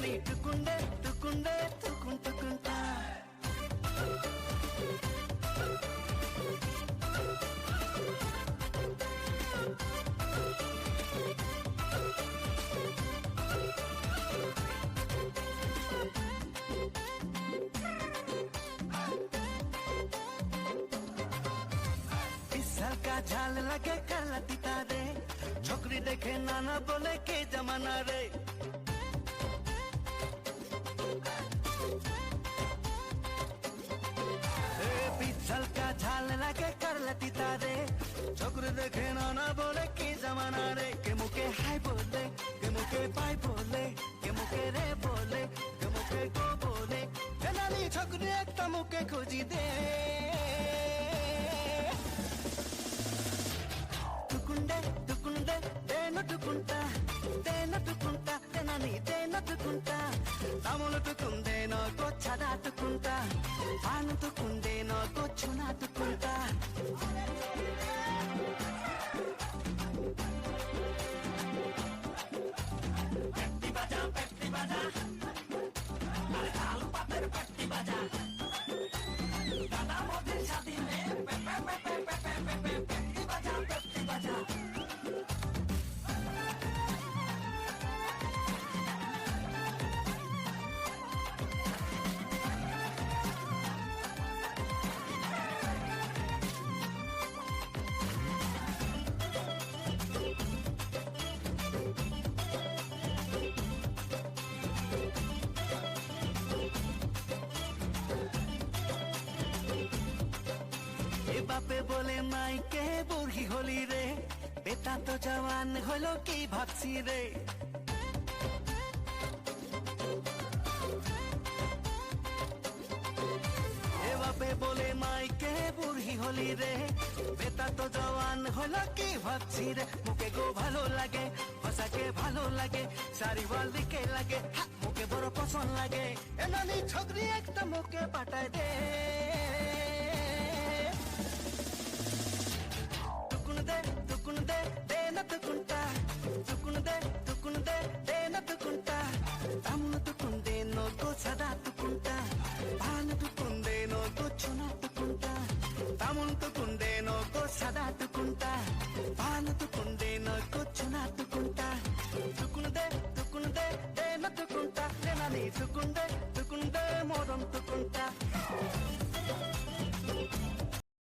నీ టుకుండే టుకుండే టుకుంటా का झाल लगे काला तीता रे छोकरी देखे नाना बोले के जमाना रे पिछल का झाल लगे काला तीता रे छोकरी देखे नाना बोले के जमाना रे के मुके हाय बोले के मुके बाय बोले के मुके रे बोले के मुके गो बोले नानी छोकरी एक मुके खोजी दे తములుకుందే నోకో చదాటుకుంటా ఆనుతుకుందే నోకో చునాటుకుంటా పెట్టి బజా అరే తాళు పాతర పెట్టి బజా దాదా మోది షాదీ మే పెట్టి బజా বাপে বলে মাইকে বুড়ি হলি রে বেটা তো জওয়ান হলো কি ভাবছি রে এ বাপে বলে মাইকে বুড়ি হলি রে বেটা তো জওয়ান হলো কি ভাবছি রে মুখে গো ভালো লাগে হসাকে ভালো লাগে সারিওয়াল দিকে লাগে মুখে বড় পছন্দ লাগে এ নানি ছোকরি একটা মুখে পাঠায় দে చదాటుకుంటా పాలటుకుందే నోతో చునట్టుకుంటా తములుకుందే